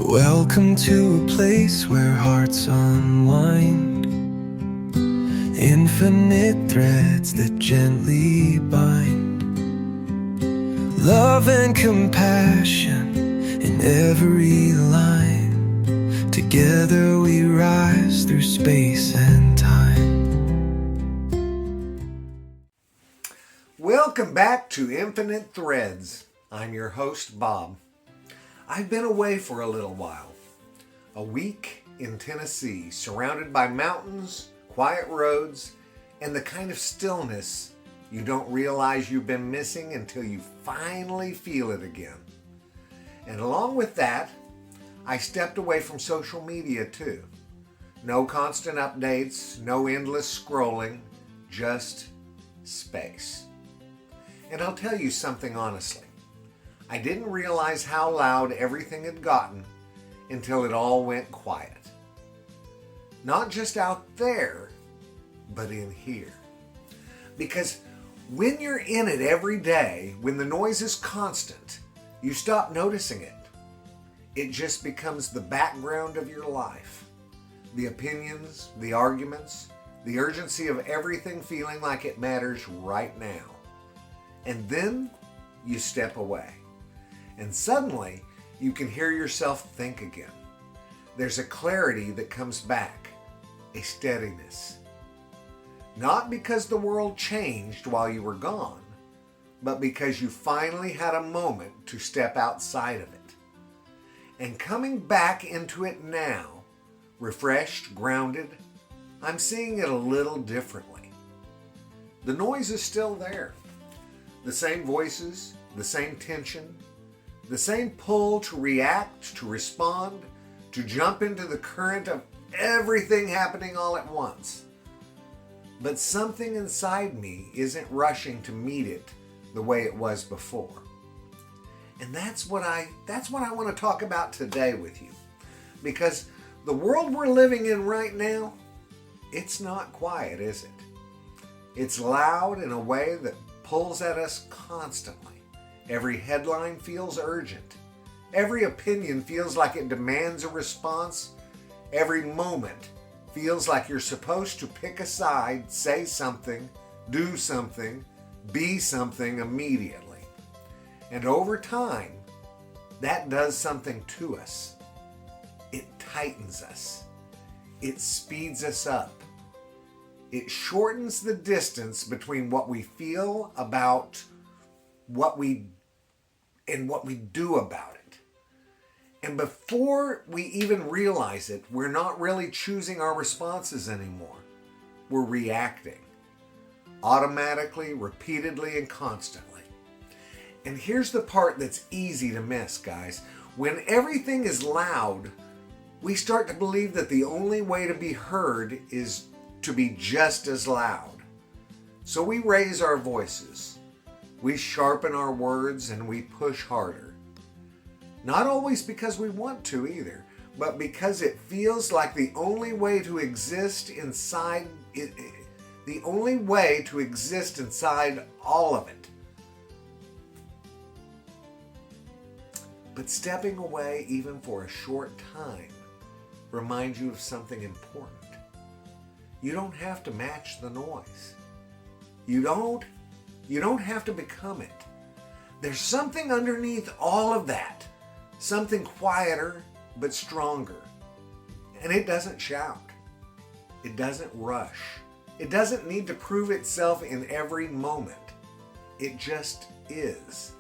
Welcome to a place where hearts unwind, infinite threads that gently bind, love and compassion in every line. Together we rise through space and time. Welcome back to Infinite Threads. I'm your host, Bob. I've been away for a little while. A week in Tennessee, surrounded by mountains, quiet roads, and the kind of stillness you don't realize you've been missing until you finally feel it again. And along with that, I stepped away from social media too. No constant updates, no endless scrolling, just space. And I'll tell you something honestly. I didn't realize how loud everything had gotten until it all went quiet. Not just out there, but in here. Because when you're in it every day, when the noise is constant, you stop noticing it. It just becomes the background of your life. The opinions, the arguments, the urgency of everything feeling like it matters right now. And then you step away. And suddenly, you can hear yourself think again. There's a clarity that comes back, a steadiness. Not because the world changed while you were gone, but because you finally had a moment to step outside of it. And coming back into it now, refreshed, grounded, I'm seeing it a little differently. The noise is still there. The same voices, the same tension, the same pull to react, to respond, to jump into the current of everything happening all at once. But something inside me isn't rushing to meet it the way it was before. And that's what I want to talk about today with you. Because the world we're living in right now, it's not quiet, is it? It's loud in a way that pulls at us constantly. Every headline feels urgent. Every opinion feels like it demands a response. Every moment feels like you're supposed to pick a side, say something, do something, be something immediately. And over time, that does something to us. It tightens us. It speeds us up. It shortens the distance between what we feel about what we do about it. And before we even realize it, we're not really choosing our responses anymore. We're reacting. Automatically, repeatedly, and constantly. And here's the part that's easy to miss, guys. When everything is loud, we start to believe that the only way to be heard is to be just as loud. So we raise our voices. We sharpen our words and we push harder. Not always because we want to either, but because it feels like the only way to exist inside all of it. But stepping away even for a short time reminds you of something important. You don't have to match the noise. You don't have to become it. There's something underneath all of that, something quieter but stronger. And it doesn't shout. It doesn't rush. It doesn't need to prove itself in every moment. It just is.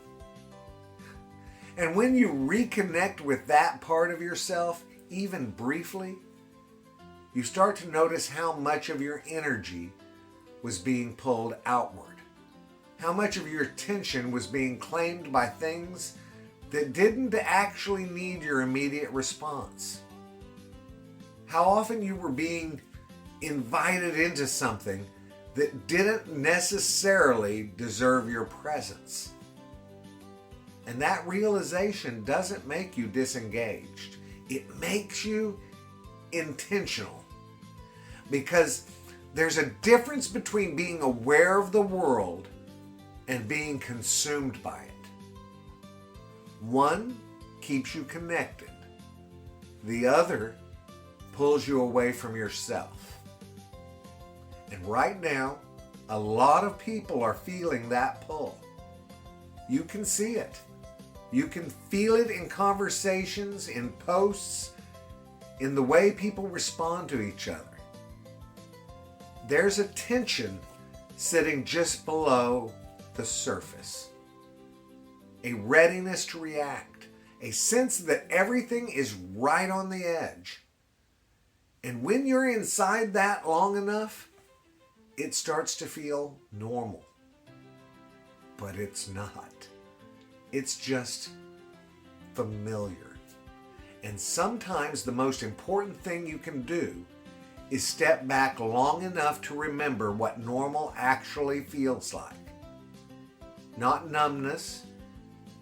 And when you reconnect with that part of yourself, even briefly, you start to notice how much of your energy was being pulled outward. How much of your attention was being claimed by things that didn't actually need your immediate response. How often you were being invited into something that didn't necessarily deserve your presence. And that realization doesn't make you disengaged. It makes you intentional. Because there's a difference between being aware of the world and being consumed by it. One keeps you connected. The other pulls you away from yourself. And right now, a lot of people are feeling that pull. You can see it. You can feel it in conversations, in posts, in the way people respond to each other. There's a tension sitting just below the surface. A readiness to react. A sense that everything is right on the edge. And when you're inside that long enough, it starts to feel normal. But it's not. It's just familiar. And sometimes the most important thing you can do is step back long enough to remember what normal actually feels like. Not numbness,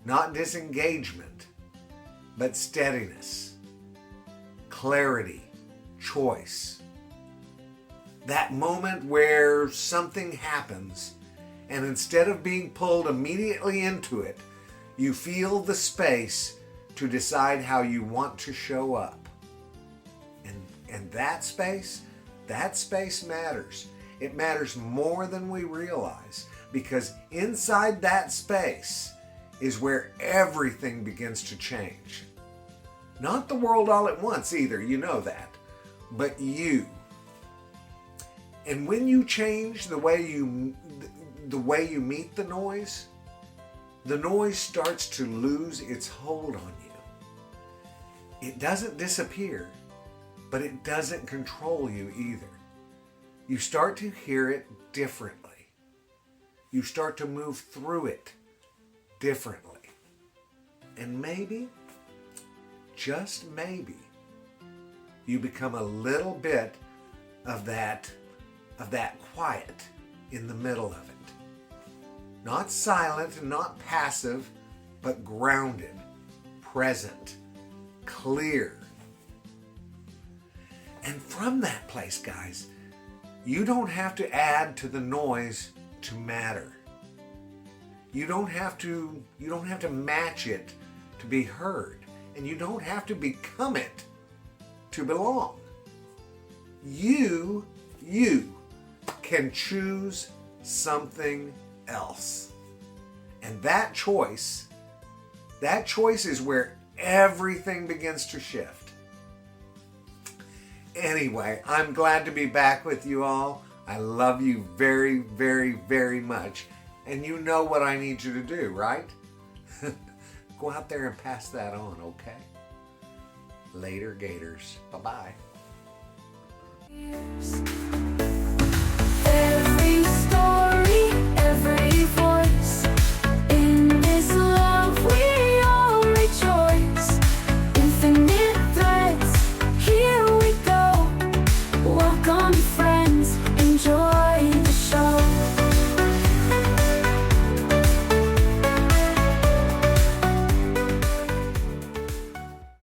not disengagement, but steadiness, clarity, choice. That moment where something happens, and instead of being pulled immediately into it, you feel the space to decide how you want to show up. And that space matters. It matters more than we realize, because inside that space is where everything begins to change. Not the world all at once either, you know that, but you. And when you change the way you meet the noise starts to lose its hold on you. It doesn't disappear, but it doesn't control you either. You start to hear it differently. You start to move through it differently. And maybe, just maybe, you become a little bit of that quiet in the middle of it. Not silent and not passive, but grounded, present, clear. And from that place, guys, you don't have to add to the noise to matter. You don't have to match it to be heard. And you don't have to become it to belong. You can choose something else. And that choice is where everything begins to shift. Anyway, I'm glad to be back with you all. I love you very, very, very much. And you know what I need you to do, right? Go out there and pass that on, okay? Later, Gators. Bye-bye.